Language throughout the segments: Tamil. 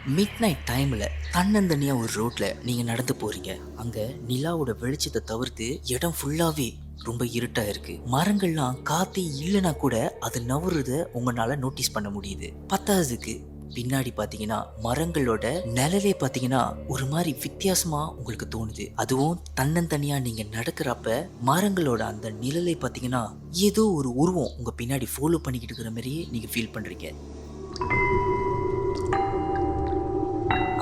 மிட் நைட் டைமில் தன்னந்தனியாக ஒரு ரோட்டில் நீங்கள் நடந்து போகிறீங்க. அங்கே நிலாவோட வெளிச்சத்தை தவிர்த்து இடம் ஃபுல்லாகவே ரொம்ப இருட்டாக இருக்குது. மரங்கள்லாம் காற்றே இல்லைனா கூட அது நவருதை உங்களால் நோட்டீஸ் பண்ண முடியுது. பத்தாவதுக்கு பின்னாடி பார்த்தீங்கன்னா மரங்களோட நிழலே பார்த்தீங்கன்னா ஒரு மாதிரி வித்தியாசமாக உங்களுக்கு தோணுது. அதுவும் தன்னந்தனியாக நீங்கள் நடக்கிறப்ப மரங்களோட அந்த நிழலை பார்த்தீங்கன்னா ஏதோ ஒரு உருவம் உங்கள் பின்னாடி ஃபாலோ பண்ணிக்கிட்டு இருக்கிற மாதிரியே நீங்கள் ஃபீல் பண்ணுறீங்க.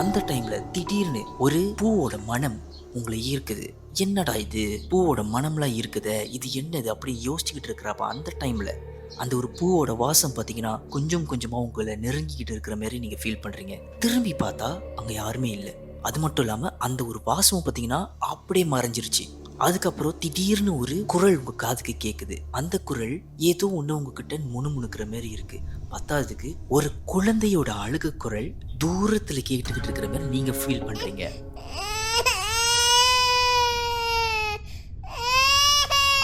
அந்த டைம்ல திடீர்னு ஒரு பூவோட மனம் உங்களை ஈர்க்குது. என்னடா இது, பூவோட மனம்லாம் இருக்குதே, இது என்னது அப்படி யோசிச்சுக்கிட்டு இருக்கிறப்ப அந்த டைம்ல அந்த ஒரு பூவோட வாசம் பார்த்தீங்கன்னா கொஞ்சம் கொஞ்சமா உங்களை நெருங்கிக்கிட்டு இருக்கிற மாதிரி நீங்க ஃபீல் பண்றீங்க. திரும்பி பார்த்தா அங்க யாருமே இல்லை. அது மட்டும் இல்லாம அந்த ஒரு வாசமும் பார்த்தீங்கன்னா அப்படியே மறைஞ்சிருச்சு. அதுக்கப்புறம் திடீர்னு ஒரு குரல் உங்க காதுக்கு கேட்குது. அந்த குரல் ஏதோ ஒன்று உங்ககிட்ட முணுமுணுக்கிற மாதிரி இருக்கு. பத்தாவதுக்கு ஒரு குழந்தையோட அழுகு குரல் தூரத்துல கேட்டுக்கிட்டு இருக்கிற மாதிரி நீங்க ஃபீல் பண்றீங்க.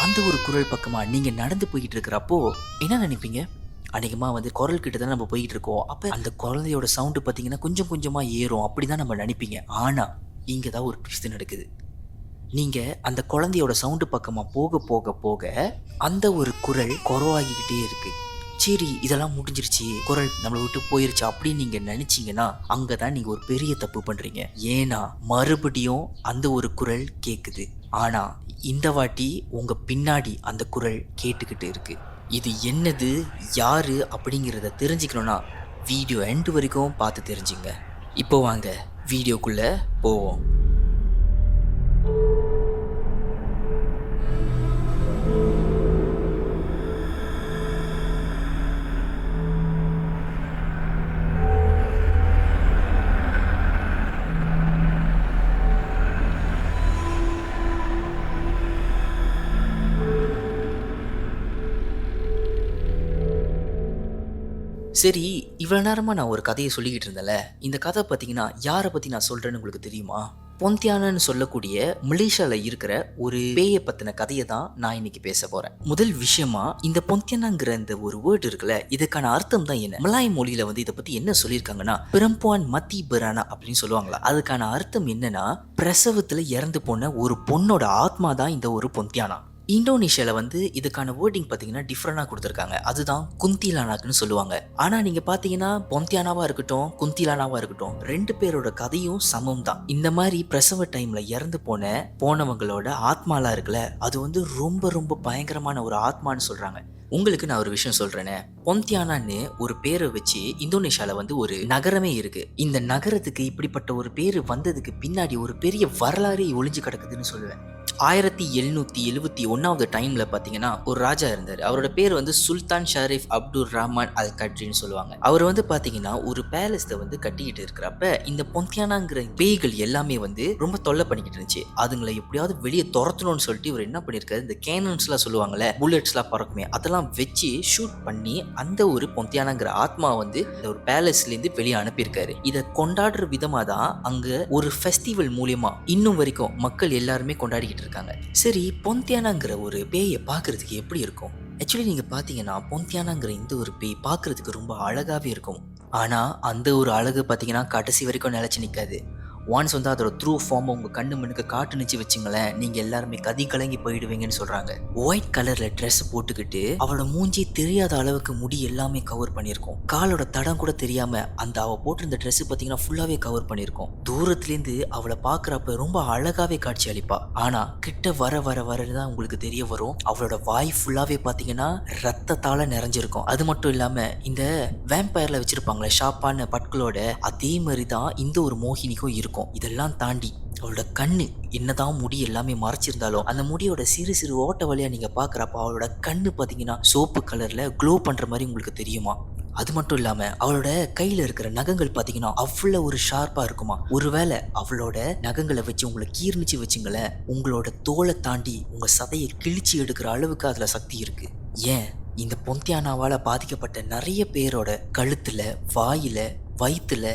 அந்த ஒரு குரல் பக்கமா நீங்க நடந்து போய்கிட்டு இருக்கிறப்போ என்ன நினைப்பீங்க? அநேகமாக குரல் கிட்ட தான் நம்ம போய்கிட்டு இருக்கோம். அப்போ அந்த குழந்தையோட சவுண்டு பார்த்தீங்கன்னா கொஞ்சம் கொஞ்சமா ஏறும் அப்படிதான் நம்ம நினைப்பீங்க. ஆனா இங்கே தான் ஒரு ட்விஸ்ட் நடக்குது. நீங்கள் அந்த குழந்தையோட சவுண்டு பக்கமாக போக போக போக அந்த ஒரு குரல் குறவாகிக்கிட்டே இருக்கு. சரி, இதெல்லாம் முடிஞ்சிருச்சு, குரல் நம்மளை விட்டு போயிருச்சு அப்படின்னு நீங்கள் நினச்சிங்கன்னா அங்கே தான் நீங்கள் ஒரு பெரிய தப்பு பண்ணுறீங்க. ஏன்னா மறுபடியும் அந்த ஒரு குரல் கேட்குது. ஆனால் இந்த வாட்டி உங்கள் பின்னாடி அந்த குரல் கேட்டுக்கிட்டு இருக்கு. இது என்னது, யாரு அப்படிங்கிறத தெரிஞ்சுக்கணுன்னா வீடியோ எண்டு வரைக்கும் பார்த்து தெரிஞ்சுங்க. இப்போ வாங்க வீடியோக்குள்ளே போவோம். சரி, இவ்வளோ நேரமாக நான் ஒரு கதையை சொல்லிக்கிட்டு இருந்தேன்ல, இந்த கதை பார்த்தீங்கன்னா யாரை பற்றி நான் சொல்கிறேன்னு உங்களுக்கு தெரியுமா? பொந்தியானான்னு சொல்லக்கூடிய மலேசியாவில் இருக்கிற ஒரு பேயை பற்றின கதையை தான் நான் இன்னைக்கு பேச போகிறேன். முதல் விஷயமா, இந்த பொந்தியானாங்கிற இந்த ஒரு வேர்டு இருக்குல்ல, இதுக்கான அர்த்தம் தான் என்ன? மலாய் மொழியில் இதை பற்றி என்ன சொல்லியிருக்காங்கன்னா பிரம்புவான் மத்தி பெரானா அப்படின்னு சொல்லுவாங்களா. அதுக்கான அர்த்தம் என்னன்னா, பிரசவத்தில் இறந்து போன ஒரு பொண்ணோட ஆத்மா தான் இந்த ஒரு பொந்தியானா. இந்தோனேஷியாவில் இதுக்கான வேர்டிங் பார்த்தீங்கன்னா டிஃப்ரெண்டாக கொடுத்துருக்காங்க. அதுதான் குந்திலானாக்குன்னு சொல்லுவாங்க. ஆனால் நீங்கள் பார்த்தீங்கன்னா பொந்தியானாவாக இருக்கட்டும் குந்திலானாவாக இருக்கட்டும், ரெண்டு பேரோட கதையும் சமம் தான். இந்த மாதிரி பிரசவ டைமில் இறந்து போனவங்களோட ஆத்மாலாம் இருக்குல்ல, அது ரொம்ப ரொம்ப பயங்கரமான ஒரு ஆத்மான்னு சொல்கிறாங்க. உங்களுக்கு நான் ஒரு விஷயம் சொல்றேனே, பொந்தியானான்னு ஒரு பேரை வச்சு இந்தோனேஷியாவில் ஒரு நகரமே இருக்கு. இந்த நகரத்துக்கு இப்படிப்பட்ட ஒரு பேரு வந்ததுக்கு பின்னாடி ஒரு பெரிய வரலாறு ஒளிஞ்சு கிடக்குதுன்னு சொல்லுவேன். 1771 டைம்ல பாத்தீங்கன்னா ஒரு ராஜா இருந்தார். அவரோட பேர் சுல்தான் ஷரீஃப் அப்துல் ரஹ்மான் அல் கட்ரின்னு சொல்லுவாங்க. அவர் பாத்தீங்கன்னா ஒரு பேலஸ்ல கட்டிக்கிட்டு இருக்கிறப்ப இந்த பொந்தியானாங்கிற பேய்கள் எல்லாமே ரொம்ப தொல்லை பண்ணிக்கிட்டு இருந்துச்சு. அதுங்களை எப்படியாவது வெளியே துரத்தணும்னு சொல்லிட்டு இவர் என்ன பண்ணிருக்காரு, இந்த கேனன்ஸ் எல்லாம் சொல்லுவாங்கல்ல, புல்லட்ஸ் எல்லாம் பறக்குமே, அதெல்லாம் வச்சு ஷூட் பண்ணி அந்த ஒரு பொந்தியானாங்கிற ஆத்மா இந்த ஒரு பேலஸ்ல இருந்து வெளியே அனுப்பியிருக்காரு. இதை கொண்டாடுற விதமா தான் அங்க ஒரு ஃபெஸ்டிவல் மூலியமா இன்னும் வரைக்கும் மக்கள் எல்லாருமே கொண்டாடிக்கிட்டு இருக்காங்க. சரி, பொந்தியானாங்கிற ஒரு பேயை பார்க்கறதுக்கு எப்படி இருக்கும்? ஆக்சுவலி நீங்க பாத்தீங்கன்னா பொந்தியானாங்கிற இந்த ஒரு பேய் பார்க்கறதுக்கு ரொம்ப அழகாவே இருக்கும். ஆனா அந்த ஒரு அழகு பாத்தீங்கன்னா கடைசி வரைக்கும் நிலைச்சு நிக்காது. ஒன்ஸ் அதோட த்ரூ ஃபார்ம் உங்க கண்ணு மண்ணுக்கு காட்டுனுச்சு வச்சுங்களேன், நீங்க எல்லாருமே கதி கலங்கி போயிடுவீங்கன்னு சொல்றாங்க. ஒயிட் கலர்ல ட்ரெஸ் போட்டுக்கிட்டு அவளோட மூஞ்சி தெரியாத அளவுக்கு முடி எல்லாமே கவர் பண்ணியிருக்கும். காலோட தடம் கூட தெரியாம அந்த அவ போட்டிருந்த ட்ரெஸ் பாத்தீங்கன்னா ஃபுல்லாவே கவர் பண்ணியிருக்கும். தூரத்துல இருந்து அவளை பாக்குறப்ப ரொம்ப அழகாவே காட்சி அளிப்பா. ஆனா கிட்ட வர வர வரதான் உங்களுக்கு தெரிய வரும், அவளோட வாய் ஃபுல்லாவே பாத்தீங்கன்னா ரத்தத்தால நிறைஞ்சிருக்கும். அது மட்டும் இல்லாம இந்த வேம்பயர்ல வச்சிருப்பாங்களே ஷாப்பான பட்களோட அதே மாதிரி தான் இந்த ஒரு மோகினிக்கும் இருக்கும். இதெல்லாம் தாண்டி அவளோட கண்ணு என்னதான் முடி எல்லாமே மறைச்சிருந்தாலும் அந்த முடியோட சிறு சிறு ஓட்ட வழியா நீங்க பாக்குறப்ப அவளோட கண்ணு பாத்தீங்கன்னா சோப்பு கலர்ல க்ளோ பண்ற மாதிரி உங்களுக்கு தெரியுமா. அது மட்டும் இல்லாம அவளோட கையில இருக்கிற நகங்கள் பாத்தீங்கன்னா அவ்வளவு ஒரு ஷார்ப்பா இருக்குமா. ஒருவேளை அவளோட நகங்களை வச்சு உங்களை கீர்ணிச்சு வச்சுங்களேன், உங்களோட தோலை தாண்டி உங்க சதையை கிழிச்சு எடுக்கிற அளவுக்கு அதுல சக்தி இருக்கு. ஏன், இந்த பொந்தியானாவால பாதிக்கப்பட்ட நிறைய பேரோட கழுத்துல, வாயில, வயிற்றுல,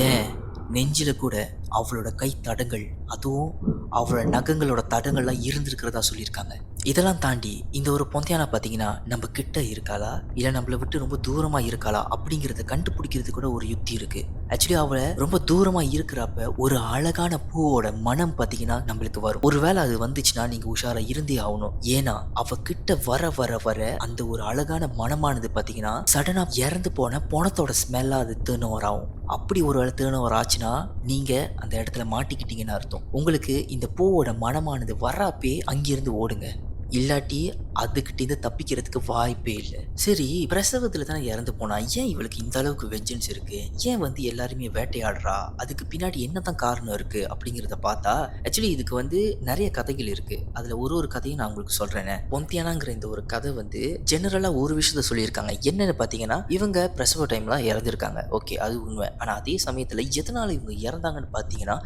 ஏன் நெஞ்சில கூட அவளோட கை தடங்கள், அதுவும் அவளோட நகங்களோட தடங்கள்லாம் இருந்திருக்கிறதா சொல்லியிருக்காங்க. இதெல்லாம் தாண்டி இந்த ஒரு பொந்தியானா பார்த்தீங்கன்னா நம்ம கிட்ட இருக்காளா இல்லை நம்மளை விட்டு ரொம்ப தூரமா இருக்காளா அப்படிங்கிறத கண்டுபிடிக்கிறது கூட ஒரு யுக்தி இருக்கு. ஆக்சுவலி அவளை ரொம்ப தூரமா இருக்கிறப்ப ஒரு அழகான பூவோட மனம் பார்த்தீங்கன்னா நம்மளுக்கு வரும். ஒருவேளை அது வந்துச்சுன்னா நீங்க உஷாரா இருந்தே ஆகணும். ஏன்னா அவ கிட்ட வர வர வர அந்த ஒரு அழகான மனமானது பார்த்தீங்கன்னா சடனா இறந்து போன பொணத்தோட ஸ்மெல்லா அது டேர்ன் ஓவர் ஆகும். அப்படி ஒரு வேளை டேர்ன் ஓவர் ஆச்சுன்னா நீங்க அந்த இடத்துல மாட்டிக்கிட்டீங்கன்னு அர்த்தம். உங்களுக்கு இந்த பூவோட மனமானது வர்றப்பே அங்கிருந்து ஓடுங்க. இல்லாட்டி அதுக்கிட்ட தப்பிக்கிறதுக்கு வாய்ப்பே இல்லை. சரி, பிரசவத்துல தான் இறந்து போனா ஏன் இவளுக்கு இந்த அளவுக்கு வெஞ்சன்ஸ் இருக்கு, ஏன் வந்து எல்லாருமே வேட்டையாடுறா, அதுக்கு பின்னாடி என்னதான் காரணம் இருக்கு அப்படிங்கிறத பார்த்தா ஆக்சுவலி இதுக்கு வந்து நிறைய கதைகள் இருக்கு. அதுல ஒரு கதையும் நான் உங்களுக்கு சொல்றேன். பொந்தியானாங்கிற இந்த ஒரு கதை வந்து ஜெனரலா ஒரு விஷயத்த சொல்லியிருக்காங்க. என்னன்னு பாத்தீங்கன்னா இவங்க பிரசவ டைம்ல இறந்துருக்காங்க. ஓகே, அது உண்மை. ஆனா அதே சமயத்துல எதனால இவங்க இறந்தாங்கன்னு பாத்தீங்கன்னா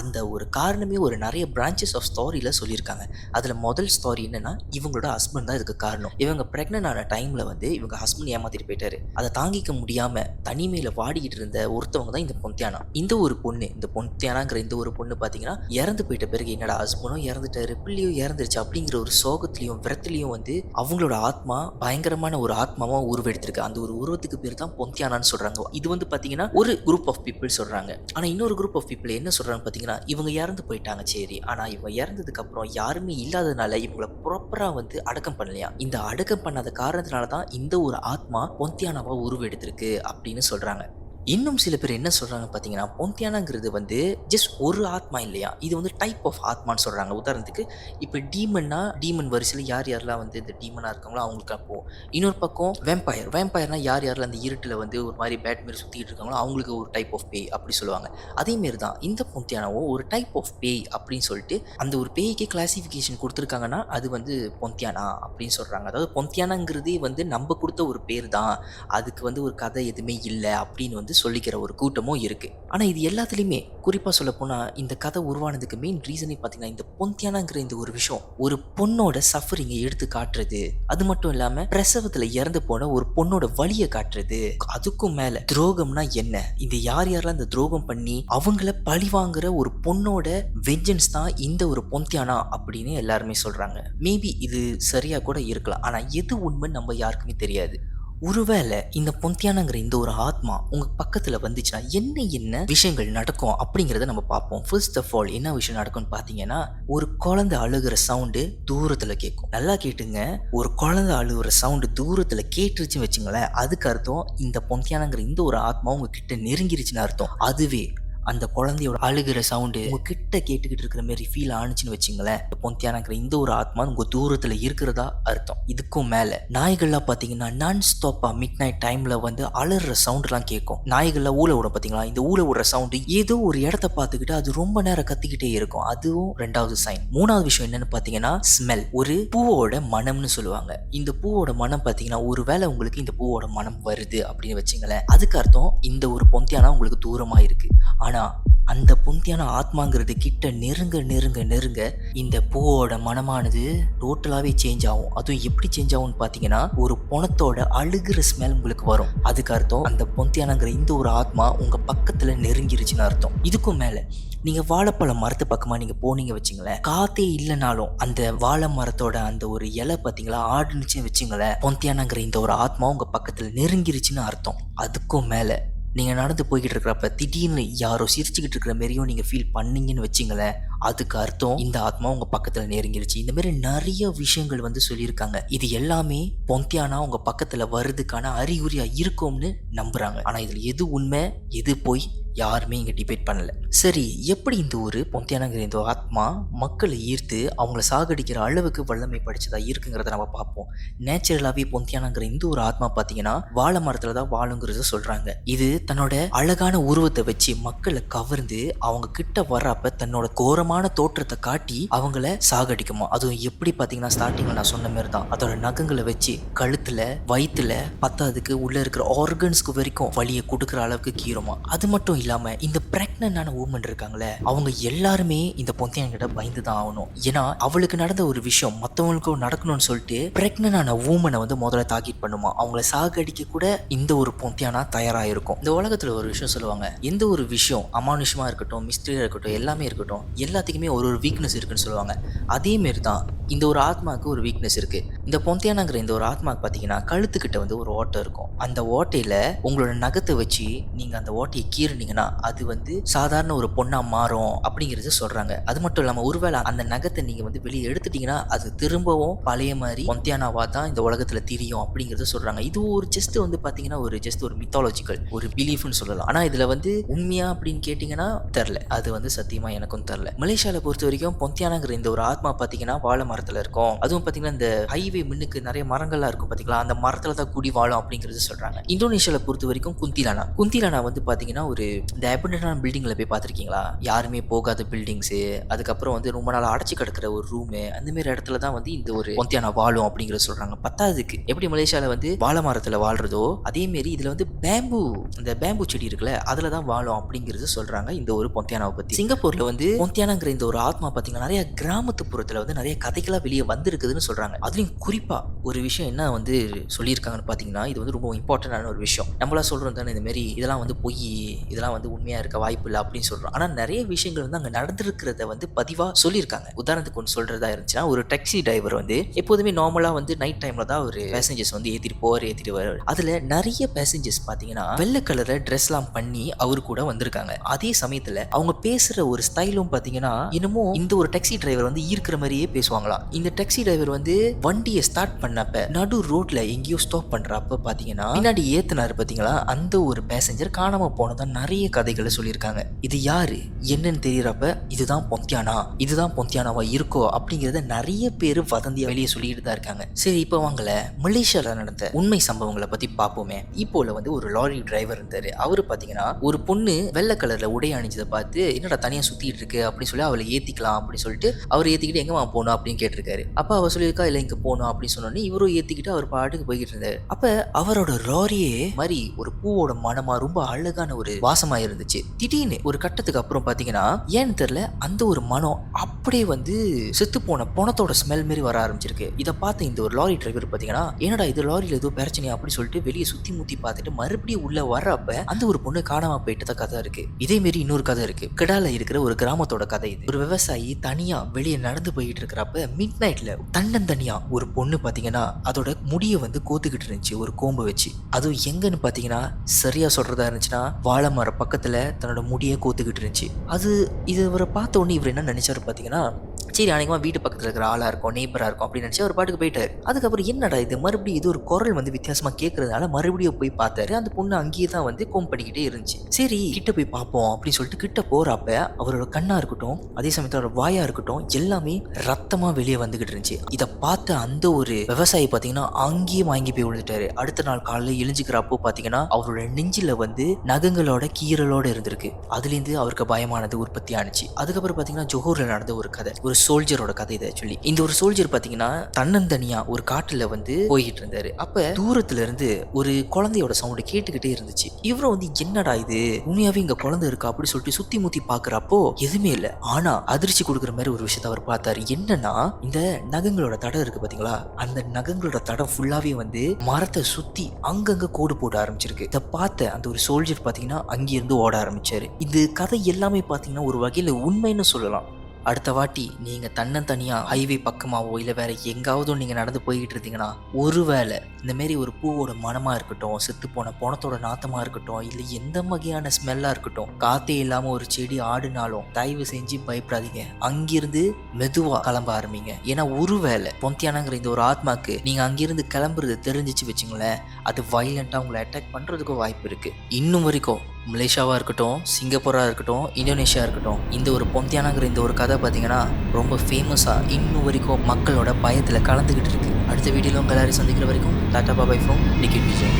அந்த ஒரு காரணமே ஒரு நிறைய பிரான்ச்சஸ் ஆஃப் ஸ்டோரியில சொல்லியிருக்காங்க. அதுல முதல் ஸ்டோரி என்னன்னா இவங்களோட ஹஸ்பண்ட் தான் இதுக்கு காரணம். இவங்க பிரெக்னன்ட் ஆன டைம்ல வந்து இவங்க ஹஸ்பண்ட் ஏமாத்திட்டு போயிட்டாரு. அதை தாங்கிக்க முடியாம தனிமையில வாடிக்கிட்டு இருந்த ஒருத்தவங்க தான் இந்த பொந்தியானா. இந்த ஒரு பொண்ணு, இந்த பொந்தியானாங்கிற இந்த ஒரு பொண்ணு பாத்தீங்கன்னா இறந்து போயிட்ட பிறகு என்னடா ஹஸ்பண்டும் இறந்துட்டாரு, பிள்ளையும் இறந்துருச்சு அப்படிங்கிற ஒரு சோகத்திலையும் விரத்திலையும் வந்து அவங்களோட ஆத்மா பயங்கரமான ஒரு ஆத்மாவா உருவெடுத்திருக்கு. அந்த ஒரு உருவத்துக்கு பேர் தான் பொந்தியானான்னு சொல்றாங்க. இது வந்து பாத்தீங்கன்னா ஒரு குரூப் ஆஃப் பீப்புள் சொல்றாங்க. ஆனா இன்னொரு குரூப் ஆஃப் பீப்புள் என்ன சொல்றாங்க பாத்தீங்கன்னா இவங்க இறந்து போயிட்டாங்க, சரி, ஆனா இவங்க இறந்ததுக்கு அப்புறம் யாருமே இல்லாததுனால இவங்களை ப்ராப்பரா வந்து அடக்கம் பண்ணலையா. இந்த அடக்கம் பண்ணாத காரணத்தினால தான் இந்த ஒரு ஆத்மா பொந்தியானாவா உருவெடுத்திருக்கு அப்படின்னு சொல்றாங்க. இன்னும் சில பேர் என்ன சொல்றாங்க பார்த்தீங்கன்னா பொந்தியானாங்கிறது வந்து ஜஸ்ட் ஒரு ஆத்மா இல்லையா, இது வந்து டைப் ஆஃப் ஆத்மான்னு சொல்றாங்க. உதாரணத்துக்கு இப்போ டீமன்னா டீமன் வரிசையில் யார் யாரெல்லாம் வந்து இந்த டீமனாக இருக்காங்களோ அவங்களுக்கு போகும். இன்னொரு பக்கம் வேம்பயர்னா யார் யாரெல்லாம் அந்த இருட்டில் வந்து ஒரு மாதிரி பேட் மாரி சுற்றிட்டு இருக்காங்களோ அவங்களுக்கு ஒரு டைப் ஆஃப் பேய் அப்படி சொல்லுவாங்க. அதேமாரி தான் இந்த பொந்தியானாவும் ஒரு டைப் ஆஃப் பேய் அப்படின்னு சொல்லிட்டு அந்த ஒரு பேய்க்கே கிளாசிஃபிகேஷன் கொடுத்துருக்காங்கன்னா அது வந்து பொந்தியானா அப்படின்னு சொல்றாங்க. அதாவது பொந்தியானாங்கிறதே வந்து நம்ம கொடுத்த ஒரு பேர் தான், அதுக்கு வந்து ஒரு கதை எதுவுமே இல்லை அப்படின்னு வந்து சொல்லிக்கிற ஒரு கூட்டமும் இருக்கு. ஆனா இது எல்லாத்துலயுமே குறிப்பா சொல்ல போனா இந்த கதை உருவானதுக்கு மெயின் ரீசனே பாத்தீங்கன்னா இந்த பொந்தியானாங்கிற இந்த ஒரு விஷயம் ஒரு பொண்ணோட சஃபரிங்கை எடுத்து காட்டுறது, அது மட்டும் இல்லாம பிரசவத்துல இறந்து போன ஒரு பொண்ணோட வலியை காட்டுறது, அதுக்கும் மேல துரோகம்னா என்ன, இந்த யார் யாரெல்லாம் இந்த துரோகம் பண்ணி அவங்கள பழி வாங்குற ஒரு பொண்ணோட வெஞ்சன்ஸ் தான் இந்த ஒரு பொந்தியானா அப்படின்னு எல்லாருமே சொல்றாங்க. மேபி இது சரியா கூட இருக்கலாம், ஆனா எது உண்மைன்னு நம்ம யாருக்குமே தெரியாது. ஒருவேளை இந்த பொந்தியானாங்கிற இந்த ஒரு ஆத்மா உங்க பக்கத்துல வந்துச்சுன்னா என்ன விஷயங்கள் நடக்கும் அப்படிங்கிறத நம்ம பார்ப்போம். ஃபர்ஸ்ட் ஆஃப் ஆல் என்ன விஷயம் நடக்கும்னு பாத்தீங்கன்னா ஒரு குழந்தை அழுகிற சவுண்டு தூரத்துல கேட்கும். நல்லா கேட்டுங்க, ஒரு குழந்தை அழுகிற சவுண்டு தூரத்துல கேட்டுருச்சுன்னு வச்சுங்களேன், அதுக்கு அர்த்தம் இந்த பொந்தியானாங்கிற இந்த ஒரு ஆத்மா உங்க கிட்ட நெருங்கிருச்சுன்னு அர்த்தம். அதுவே அந்த குழந்தையோட அழுகிற சவுண்டு உங்க கிட்ட கேட்டுக்கிட்டு இருக்கிற மாதிரி ஃபீல் ஆனிச்சுன்னு வச்சுங்களேன், பொந்தியானாங்கிற இந்த ஒரு ஆத்மா உங்க தூரத்துல இருக்கிறதா அர்த்தம். இதுக்கும் மேல நாய்கள்லாம் பாத்தீங்கன்னா நான் ஸ்டாப்பா மிட் நைட் டைம்ல வந்து அலற சவுண்ட் எல்லாம் கேட்கும். நாய்கள்லாம் ஊழ விட பாத்தீங்களா, இந்த ஊழ விடுற சவுண்டு ஏதோ ஒரு இடத்த பார்த்துக்கிட்டு அது ரொம்ப நேரம் கத்திக்கிட்டே இருக்கும். அதுவும் ரெண்டாவது சைன். மூணாவது விஷயம் என்னன்னு பாத்தீங்கன்னா ஸ்மெல், ஒரு பூவோட மனம்னு சொல்லுவாங்க. இந்த பூவோட மனம் பாத்தீங்கன்னா ஒருவேளை உங்களுக்கு இந்த பூவோட மனம் வருது அப்படின்னு வச்சுங்களேன், அதுக்கு அர்த்தம் இந்த ஒரு பொந்தியானா உங்களுக்கு தூரமா இருக்கு. ஆனா அந்த பொந்தியான ஆத்மாங்கிறது கிட்ட நெருங்க நெருங்க நெருங்க இந்த பூவோட மனமானது டோட்டலாவே சேஞ்ச் ஆகும். அதுவும் எப்படி சேஞ்ச் ஆகும்னு பாத்தீங்கன்னா ஒரு பொணத்தோட அழுகிற ஸ்மெல் உங்களுக்கு வரும். அதுக்கு அர்த்தம் அந்த பொந்தியானாங்கிற இந்த ஒரு ஆத்மா உங்க பக்கத்துல நெருங்கிருச்சுன்னு அர்த்தம். இதுக்கும் மேல நீங்க வாழைப்பழ மரத்து பக்கமா நீங்க போனீங்க வச்சுங்களேன், காத்தே இல்லைனாலும் அந்த வாழை மரத்தோட அந்த ஒரு இலை பாத்தீங்களா ஆடுனுச்சுன்னு வச்சுங்களேன், பொந்தியானாங்கிற இந்த ஒரு ஆத்மா உங்க பக்கத்துல நெருங்கிருச்சுன்னு அர்த்தம். அதுக்கும் மேல நீங்கள் நடந்து போய்கிட்டு இருக்கிறப்ப திடீர்னு யாரோ சிரிச்சுக்கிட்டு இருக்கிற மாரியும் நீங்கள் ஃபீல் பண்ணீங்கன்னு வச்சிங்களேன், அதுக்கு அர்த்தம் இந்த ஆத்மா உங்கள் பக்கத்தில் நெருங்கிருச்சு. இந்த மாதிரி நிறைய விஷயங்கள் வந்து சொல்லியிருக்காங்க. இது எல்லாமே பொந்தியானா உங்கள் பக்கத்தில் வர்றதுக்கான அறிகுறியாக இருக்கும்னு நம்புகிறாங்க. ஆனால் இதில் எது உண்மை எது போய் யாருமே இங்கே டிபேட் பண்ணல. சரி, எப்படி இந்த ஒரு பொந்தியானாங்கிற இந்த ஆத்மா மக்களை ஈர்த்து அவங்கள சாகடிக்கிற அளவுக்கு வல்லமை படிச்சதா இருக்குங்கிறத நம்ம பார்ப்போம். நேச்சுரலாகவே பொந்தியானாங்கிற இந்த ஒரு ஆத்மா பார்த்தீங்கன்னா வாழை மரத்தில் தான் வாழுங்கிறத சொல்கிறாங்க. இது தன்னோட அழகான உருவத்தை வச்சு மக்களை கவர்ந்து அவங்க கிட்ட வர்றப்ப தன்னோட கோரமான தோற்றத்தை காட்டி அவங்கள சாகடிக்குமா. அதுவும் எப்படி பார்த்தீங்கன்னா ஸ்டார்டிங்கில் நான் சொன்ன மாதிரி தான், அதோட நகங்களை வச்சு கழுத்தில் வயிற்றுல பத்தாதுக்கு உள்ளே இருக்கிற ஆர்கன்ஸ்க்கு வரைக்கும் வலியை கொடுக்குற அளவுக்கு கீறுமா. அது மட்டும் மட்டும் இல்லாம இந்த பிரெக்னன்டான வுமன் இருக்காங்களே, அவங்க எல்லாருமே இந்த பொந்தியான் கிட்ட பயந்து தான் ஆகணும். ஏன்னா அவளுக்கு நடந்த ஒரு விஷயம் மத்தவங்களுக்கும் நடக்கணும்னு சொல்லிட்டு பிரெக்னன்டான வுமனை வந்து முதல்ல டார்கெட் பண்ணுமா. அவங்கள சாகடிக்க கூட இந்த ஒரு பொந்தியானா தயாரா இருக்கும். இந்த உலகத்துல ஒரு விஷயம் சொல்லுவாங்க, எந்த ஒரு விஷயம் அமானுஷமா இருக்கட்டும், மிஸ்டரியா இருக்கட்டும், எல்லாமே இருக்கட்டும், எல்லாத்துக்குமே ஒரு வீக்னஸ் இருக்குன்னு சொல்லுவாங்க. அதே மாரி தான் இந்த ஒரு ஆத்மாவுக்கு ஒரு வீக்னஸ் இருக்கு. இந்த பொந்தியானாங்கிற இந்த ஒரு ஆத்மாவுக்கு பார்த்தீங்கன்னா கழுத்துக்கிட்ட வந்து ஒரு ஓட்டை இருக்கும். அந்த ஓட்டையில உங்களோட நகத்தை வச்சு நீங்க அந்த ஓட்டையை கீறினீங்கன்னா அது வந்து சாதாரண ஒரு பொண்ணா மாறும் அப்படிங்கிறது சொல்றாங்க. அது மட்டும் இல்லாம ஒருவேளை அந்த நகத்தை நீங்க வந்து வெளியே எடுத்துட்டீங்கன்னா அது திரும்பவும் பழைய மாதிரி பொந்தியானாவா தான் இந்த உலகத்துல தெரியும் அப்படிங்கறத சொல்றாங்க. இது ஒரு ஜஸ்ட் வந்து பாத்தீங்கன்னா ஒரு ஜஸ்ட் ஒரு மித்தாலஜிக்கல் ஒரு பிலீஃப்னு சொல்லலாம். ஆனா இதுல வந்து உண்மையா அப்படின்னு கேட்டீங்கன்னா தெரியல. அது வந்து சத்தியமா எனக்கும் தெரியல. மலேசியால பொறுத்த வரைக்கும் பொந்தியானாங்கிற இந்த ஒரு ஆத்மா பாத்தீங்கன்னா வாழை மரத்துல இருக்கும். அதுவும் பாத்தீங்கன்னா இந்த ஹைவே மின்னுக்கு நிறைய மரங்கள்லாம் இருக்கும் பாத்தீங்களா, அந்த மரத்துல தான் குடி வாழும் அப்படிங்கிறது சொல்றாங்க. இந்தோனேஷியால பொறுத்த வரைக்கும் குந்திலானா வந்து பாத்தீங்கன்னா ஒரு இந்த அபண்டன்டான பில்டிங்ல போய் பாத்திருக்கீங்களா, யாருமே போகாத பில்டிங்ஸ், அதுக்கப்புறம் வந்து ரொம்ப நாள் அடைச்சு கிடக்கிற ஒரு ரூம், அந்த மாதிரி இடத்துல தான் வந்து இந்த ஒரு பொந்தியானா வாழும் அப்படிங்கறத சொல்றாங்க. பத்தாவதுக்கு எப்படி மலேசியால வந்து வாழை மரத்துல வாழ்றதோ அதே மாதிரி இதுல வந்து இந்த பேம்பு செடி இருக்குல்ல அதுல தான் வாழும் அப்படிங்கிறது சொல்றாங்க இந்த ஒரு பொந்தியானாவை பத்தி. சிங்கப்பூர்ல வந்து பொந்தியானாங்கிற இந்த ஒரு ஆத்மா பாத்தீங்கன்னா நிறைய கிராமத்துப்புறத்துல வந்து நிறைய கதைகளா வெளியே வந்திருக்குதுன்னு சொல்றாங்க. அதுலயும் குறிப்பா ஒரு விஷயம் என்ன வந்து சொல்லியிருக்காங்கன்னு பாத்தீங்கன்னா, இது வந்து ரொம்ப இம்பார்ட்டன்டான ஒரு விஷயம். நம்மளா சொல்றோம் தானே இந்த மாதிரி இதெல்லாம் வந்து பொய், இதெல்லாம் வந்து உண்மையா இருக்க வாய்ப்பு இல்லை அப்படின்னு சொல்றோம். ஆனா நிறைய விஷயங்கள் வந்து அங்க நடந்திருக்கிறத வந்து பதிவா சொல்லியிருக்காங்க. உதாரணத்துக்கு ஒன்று சொல்றதா இருந்துச்சுன்னா, ஒரு டாக்ஸி டிரைவர் வந்து எப்போதுமே நார்மலா வந்து நைட் டைம்ல தான் ஒரு பேசஞ்சர்ஸ் வந்து ஏத்திட்டு வருவார். அதுல நிறைய பேசஞ்சர்ஸ் பாத்தீங்கன்னா வெள்ளை கலர்ல ட்ரெஸ் எல்லாம் பண்ணி அவரு கூட வந்திருக்காங்க. அதே சமயத்துல அவங்க பேசுற ஒரு ஸ்டைலும் பாத்தீங்கன்னா என்னமோ இந்த ஒரு டாக்ஸி டிரைவர் வந்து ஈர்க்கிற மாதிரியே பேசுவாங்களாம். இந்த டாக்ஸி டிரைவர் வந்து வண்டியை ஸ்டார்ட் பண்ணப்ப நடு ரோட்ல எங்கேயோ ஸ்டாப் பண்றப்ப பாத்தீங்கன்னா பின்னாடி ஏத்துனாரு பாத்தீங்களா, அந்த ஒரு பேசஞ்சர் காணாம போனதான் நிறைய கதைகளை சொல்லியிருக்காங்க. இது யாரு என்னன்னு தெரியறப்ப இதுதான் பொந்தியானாவா இருக்கோ அப்படிங்கறத நிறைய பேர் வதந்தியா வெளியே சொல்லிட்டு தான் இருக்காங்க. சரி, இப்போ வாங்கல மலேசியால நடந்த உண்மை சம்பவங்களை பத்தி பார்ப்போமே. இப்போல வந்து ஒரு லாரி டிரைவர் இருந்தாரு. அவரு பாத்தீங்கன்னா ஒரு பொண்ணு வெள்ளை கலர்ல உடை அணிஞ்சதை பார்த்து என்னடா தனியா சுத்திட்டு இருக்கு அப்படின்னு சொல்லி அவளை ஏத்திக்கலாம் அப்படின்னு சொல்லிட்டு அவர் ஏத்திக்கிட்டு எங்கம்மா போகணும் அப்படின்னு கேட்டிருக்காரு. அப்ப அவ சொல்லியிருக்கா இல்ல இங்க போகணும் அப்படின்னு சொன்னோன்னே இவரும் ஏத்திக்கிட்டு அவர் பாட்டுக்கு போய்கிட்டு இருந்தாரு. அப்ப அவரோட லாரியே மாதிரி ஒரு பூவோட மனமா ரொம்ப அழகான ஒரு வாசமா இருந்துச்சு. திடீர்னு ஒரு கட்டத்துக்கு அப்புறம் பாத்தீங்கன்னா ஏன்னு தெரியல அந்த ஒரு மனம் அப்படியே வந்து செத்து போன பணத்தோட ஸ்மெல் மாதிரி வர ஆரம்பிச்சிருக்கு. இதை பார்த்து இந்த ஒரு லாரி டிரைவர் பாத்தீங்கன்னா என்னடா இது லாரியில ஏதோ பிரச்சனையா அப்படின்னு சொல்லிட்டு வெளியே சுத்தி முத்தி பார்த்துட்டு மறுபடியும் உள்ள வர்றப்ப அந்த ஒரு பொண்ணு காணாம போயிட்டு கதை இருக்கு. இதே மாரி இன்னொரு கதை இருக்கு. கிடால இருக்கிற ஒரு கிராமத்தோட கதை இது. ஒரு விவசாயி தனியா வெளியே நடந்து போயிட்டு இருக்கிறப்ப மிட் நைட்ல தன்னந்தனியா ஒரு பொண்ணு பாத்தீங்கன்னா அதோட முடிய வந்து கோத்துக்கிட்டு இருந்துச்சு ஒரு கோம்பு வச்சு. அதுவும் எங்கன்னு பாத்தீங்கன்னா சரியா சொல்றதா இருந்துச்சுன்னா வாழை மர பக்கத்துல தன்னோட முடிய கோத்துக்கிட்டு இருந்துச்சு. இது இவரை பார்த்த உடனே இவர் என்ன நினைச்சாரு பாத்தீங்கன்னா, சரி அன்னைக்குமா வீட்டு பக்கத்தில் இருக்கிற ஆளா இருக்கும், நெய்பரா இருக்கும் அப்படின்னு நினைச்சு அவர் பாட்டுக்கு போயிட்டாரு. அதுக்கப்புறம் என்னடா இது மறுபடியும் இது ஒரு குரல் வந்து வித்தியாசமா கேட்கறதுனால மறுபடியும் போய் பார்த்தாரு. அந்த பொண்ணு அங்கேயே தான் வந்து கோம் பண்ணிக்கிட்டே இருந்துச்சு. சரி கிட்ட போய் பார்ப்போம் அப்படின்னு சொல்லிட்டு கிட்ட போறப்ப அவரோட கண்ணா இருக்கட்டும் அதே சமயத்தில் அவரோட வாயா இருக்கட்டும் எல்லாமே ரத்தமா வெளியே வந்துகிட்டு இருந்துச்சு. இதை பார்த்த அந்த ஒரு விவசாயி பாத்தீங்கன்னா அங்கேயே வாங்கி போய் விழுந்துட்டாரு. அடுத்த நாள் காலையில எழுஞ்சிக்கிறப்போ பாத்தீங்கன்னா அவரோட நெஞ்சில வந்து நகங்களோட கீரலோட இருந்திருக்கு. அதுல இருந்து அவருக்கு பயமானது உற்பத்தி ஆனிச்சு. அதுக்கப்புறம் பாத்தீங்கன்னா ஜோஹூர்ல நடந்த ஒரு கதை, ஒரு சோல்ஜரோட கதை. இதை சொல்லி இந்த ஒரு சோல்ஜர் பாத்தீங்கன்னா தன்னந்தனியா ஒரு காட்டுல வந்து போய்கிட்டு இருந்தாரு. அப்ப தூரத்துல இருந்து ஒரு குழந்தையோட சவுண்ட் கேட்டுக்கிட்டே இருந்துச்சு. இவரும் வந்து என்னடா இது உண்மையாவே இங்க குழந்தை இருக்கா அப்படி சொல்லிட்டு சுத்தி முத்தி பாக்குறப்போ எதுவுமே இல்ல. ஆனா அதிர்ச்சி கொடுக்குற மாதிரி ஒரு விஷயத்த அவர் பார்த்தாரு. என்னன்னா இந்த நகங்களோட தடம் இருக்கு பாத்தீங்களா, அந்த நகங்களோட தடம் ஃபுல்லாவே வந்து மரத்தை சுத்தி அங்கங்க கோடு போட ஆரம்பிச்சிருக்கு. இதை பார்த்த அந்த ஒரு சோல்ஜர் பாத்தீங்கன்னா அங்கிருந்து ஓட ஆரம்பிச்சாரு. இது கதை எல்லாமே பாத்தீங்கன்னா ஒரு வகையில உண்மைன்னு சொல்லலாம். அடுத்த வாட்டி நீங்க தன்னந்தனியா ஹைவே பக்கமாவோ இல்ல வேற எங்காவதோ நீங்க நடந்து போய்கிட்டு இருந்தீங்கன்னா ஒருவேளை இந்த மாதிரி ஒரு பூவோட மனமா இருக்கட்டும், செத்து போன பணத்தோட நாத்தமா இருக்கட்டும், இல்ல எந்த வகையான ஸ்மெல்லா இருக்கட்டும், காத்தே இல்லாம ஒரு செடி ஆடுனாலும் தயவு செஞ்சு பயப்படாதீங்க. அங்கிருந்து மெதுவா கிளம்ப ஆரம்பிங்க. ஏன்னா ஒருவேளை பொந்தியானாங்கிற இந்த ஒரு ஆத்மாக்கு நீங்க அங்கிருந்து கிளம்புறது தெரிஞ்சிச்சு வச்சுங்களேன், அது வயலண்டா உங்களை அட்டாக் பண்றதுக்கும் வாய்ப்பு இருக்கு. இன்னும் வரைக்கும் மலேசியாவாக இருக்கட்டும், சிங்கப்பூராக இருக்கட்டும், இந்தோனேஷியா இருக்கட்டும், இந்த ஒரு பொந்தியானாங்கிற இந்த ஒரு கதை பார்த்தீங்கன்னா ரொம்ப ஃபேமஸாக இன்னும் வரைக்கும் மக்களோட பயத்தில் கலந்துக்கிட்டு இருக்கு. அடுத்த வீடியோவில் உங்கள் எல்லாரையும் சந்திக்கிற வரைக்கும் டாடா பாபாய் ஃப்ரம் டிக்கெட் விஜய்.